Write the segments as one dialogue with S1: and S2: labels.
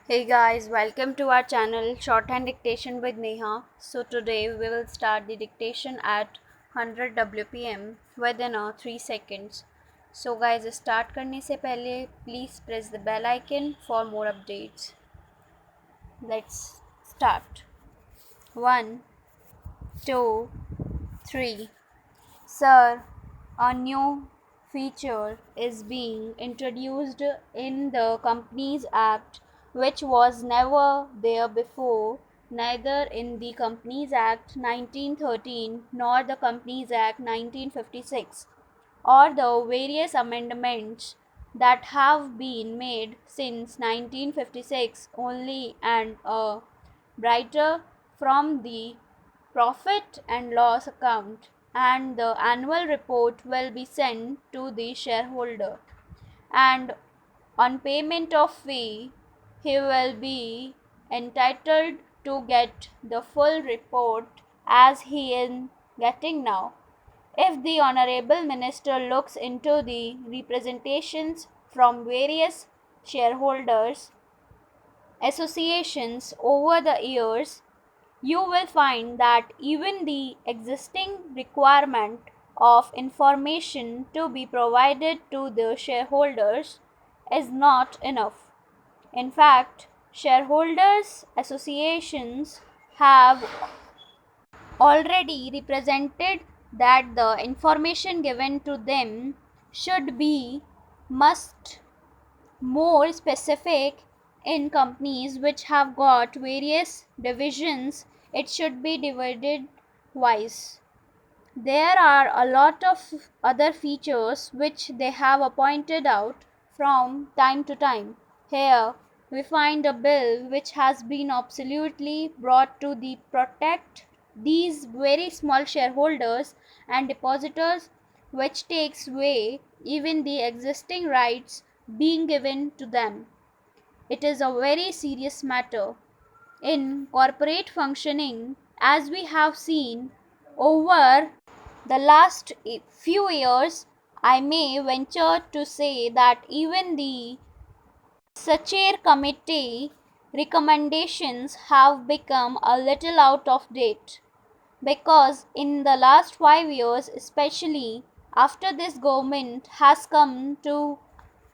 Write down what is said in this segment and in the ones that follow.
S1: Hey guys, welcome to our channel Shorthand Dictation with Neha. So today we will start the dictation at 100 WPM within 3 seconds. So guys, start करने से पहले please press the bell icon for more updates. Let's start. 1, 2, 3. Sir, a new feature is being introduced in the Companies Act which was never there before, neither in the Companies Act 1913 nor the Companies Act 1956, or the various amendments that have been made since 1956 only, and a brighter from the profit and loss account, and the annual report will be sent to the shareholder, and on payment of fee he will be entitled to get the full report as he is getting now. If the honorable minister looks into the representations from various shareholders associations over the years, you will find that even the existing requirement of information to be provided to the shareholders is not enough. In fact, shareholders associations have already represented that the information given to them should be must more specific. In companies which have got various divisions, it should be divided wise. There are a lot of other features which they have pointed out from time to time. Here we find a bill which has been absolutely brought to the protect these very small shareholders and depositors, which takes away even the existing rights being given to them. It is a very serious matter. In corporate functioning, as we have seen over the last few years, I may venture to say that even the Sachet Committee recommendations have become a little out of date, because in the last 5 years, especially after this government has come to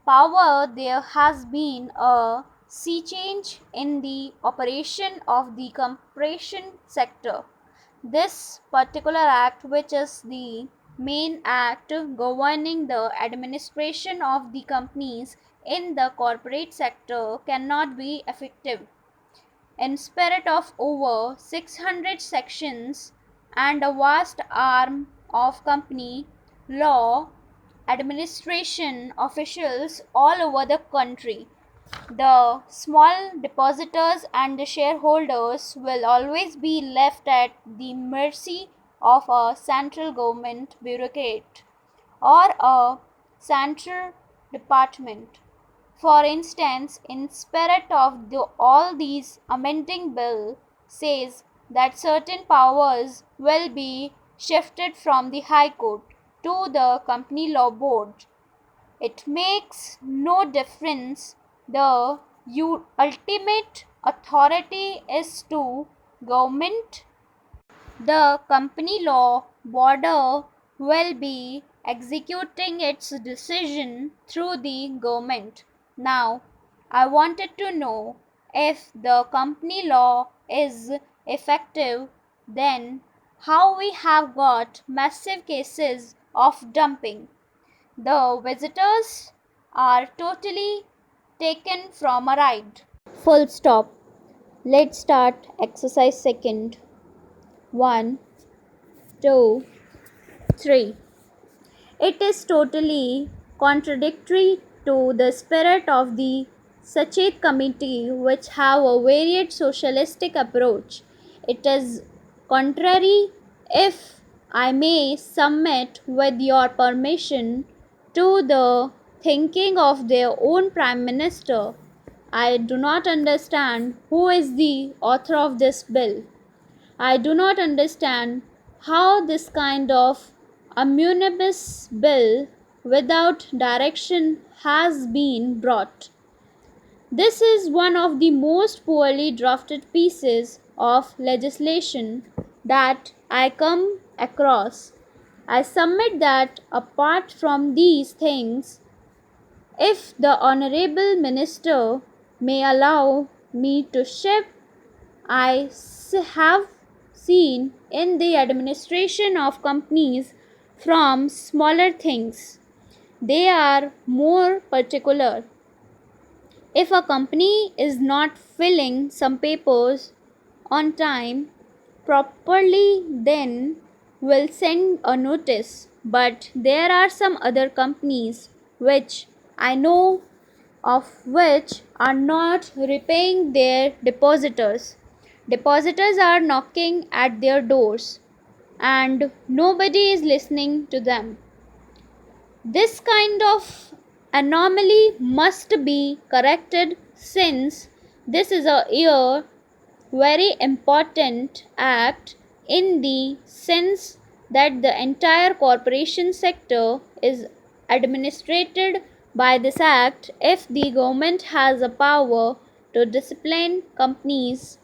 S1: power, there has been a sea change in the operation of the corporation sector. This particular act, which is the main act governing the administration of the companies in the corporate sector, cannot be effective in spirit of over 600 sections and a vast arm of company law administration officials all over the country. The small depositors and the shareholders will always be left at the mercy of a central government bureaucrat or a central department. For instance, in spirit of all these amending bill says that certain powers will be shifted from the High Court to the Company Law Board. It makes no difference. The ultimate authority is to government. The company law board will be executing its decision through the government. Now, I wanted to know, if the company law is effective, then how we have got massive cases of dumping. The visitors are totally taken from a ride. Full stop. Let's start exercise second. 1, 2, 3. It is totally contradictory to the spirit of the Sachet Committee, which have a varied socialistic approach. It is contrary, if I may submit with your permission, to the thinking of their own Prime Minister. I do not understand who is the author of this bill. I do not understand how this kind of omnibus bill without direction has been brought. This is one of the most poorly drafted pieces of legislation that I come across. I submit that apart from these things, if the Honorable Minister may allow me to shift, have seen in the administration of companies from smaller things. They are more particular. If a company is not filling some papers on time properly, then will send a notice. But there are some other companies which I know of which are not repaying their depositors. Depositors are knocking at their doors and nobody is listening to them. This kind of anomaly must be corrected since this is a year very important act in the sense that the entire corporation sector is administered by this act. If the government has a power to discipline companies,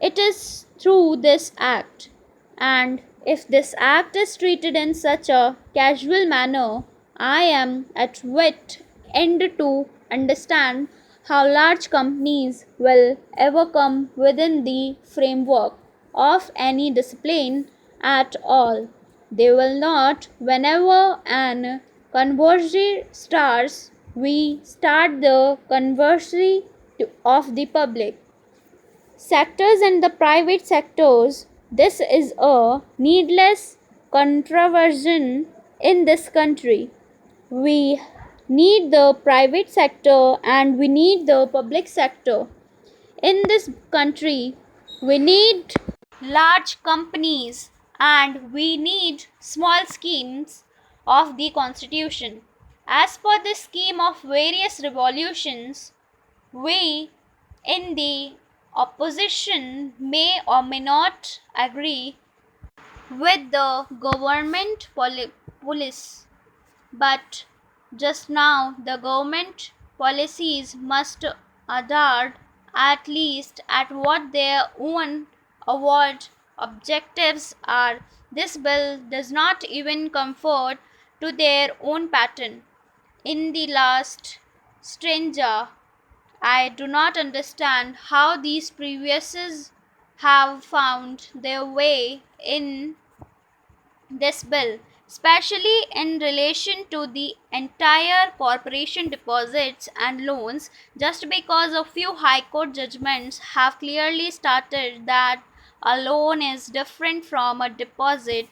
S1: it is through this act. And if this act is treated in such a casual manner, I am at wit end to understand how large companies will ever come within the framework of any discipline at all. They will not. Whenever an controversy starts, we start the controversy of the public sectors and the private sectors. This is a needless controversy in this country. We need the private sector and we need the public sector. In this country, we need large companies and we need small schemes of the constitution. As per the scheme of various revolutions, we in the opposition may or may not agree with the government police, but just now the government policies must adhere at least at what their own award objectives are. This bill does not even comfort to their own pattern. In the last stranger, I do not understand how these previously have found their way in this bill, especially in relation to the entire corporation deposits and loans, just because a few high court judgments have clearly stated that a loan is different from a deposit.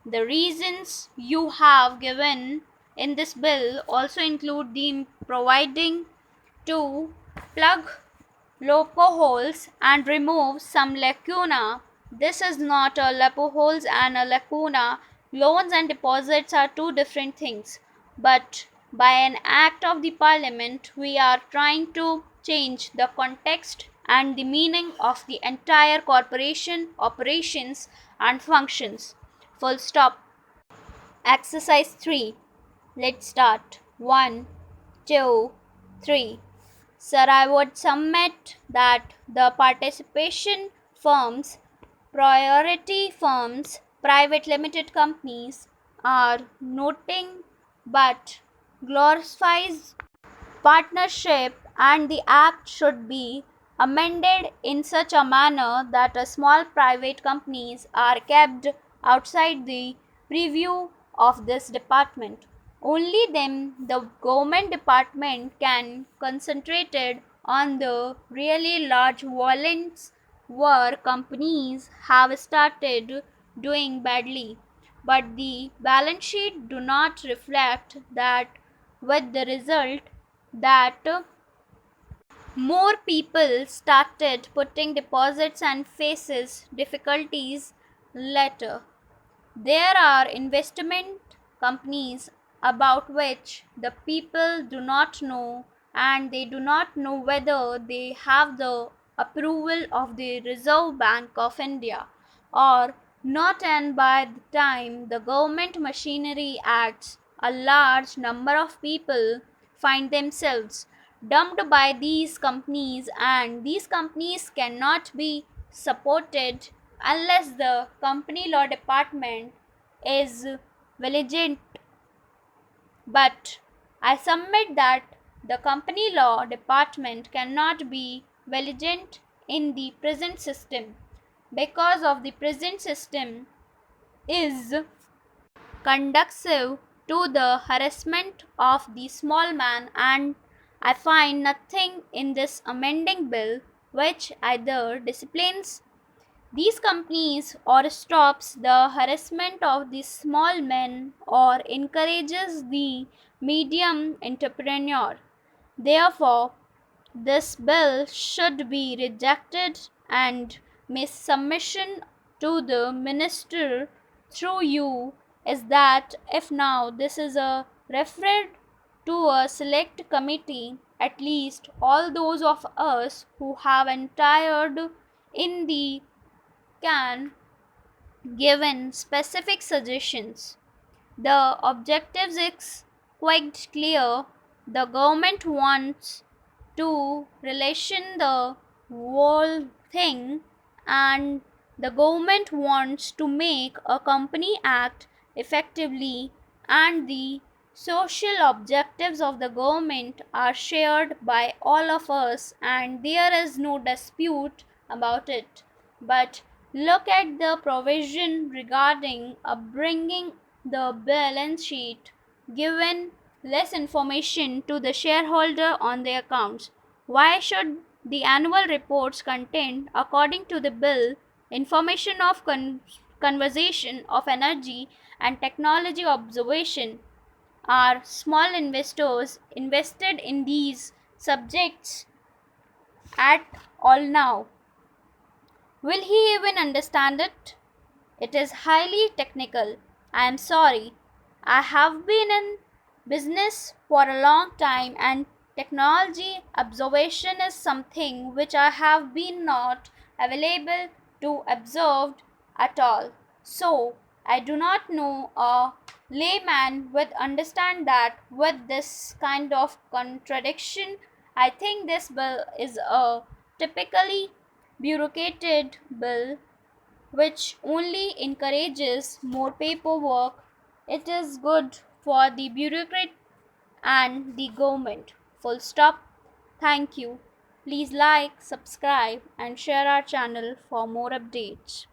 S1: The reasons you have given in this bill also include the providing to plug loopholes and remove some lacuna. This is not a loopholes and a lacuna. Loans and deposits are two different things. But by an act of the parliament, we are trying to change the context and the meaning of the entire corporation operations and functions. Full stop. Exercise 3. Let's start. 1, 2, 3. Sir, I would submit that the participation firms, priority firms, private limited companies are noting but glorifies partnership and the act should be amended in such a manner that small private companies are kept outside the preview of this department. Only then the government department can concentrate on the really large volumes where companies have started doing badly. But the balance sheet do not reflect that, with the result that more people started putting deposits and faces difficulties later. There are investment companies about which the people do not know, and they do not know whether they have the approval of the Reserve Bank of India or not, and by the time the government machinery acts, a large number of people find themselves dumped by these companies, and these companies cannot be supported unless the company law department is vigilant. But I submit that the company law department cannot be vigilant in the present system because of the present system is conducive to the harassment of the small man, and I find nothing in this amending bill which either disciplines these companies or stops the harassment of the small men or encourages the medium entrepreneur. Therefore, this bill should be rejected, and my submission to the minister through you is that if now this is a referred to a select committee, at least all those of us who have entered in the can given specific suggestions. The objectives is quite clear. The government wants to relation the whole thing, and the government wants to make a company act effectively, and the social objectives of the government are shared by all of us, and there is no dispute about it. But look at the provision regarding bringing the balance sheet, given less information to the shareholder on their accounts. Why should the annual reports contain, according to the bill, information of conservation of energy and technology observation? Are small investors invested in these subjects at all now? Will he even understand it? It is highly technical. I am sorry. I have been in business for a long time, and technology observation is something which I have been not available to observe at all. So I do not know a layman would understand that with this kind of contradiction. I think this bill is a typically bureaucrated bill which only encourages more paperwork. It is good for the bureaucrat and the government. Full stop. Thank you. Please like, subscribe, and share our channel for more updates.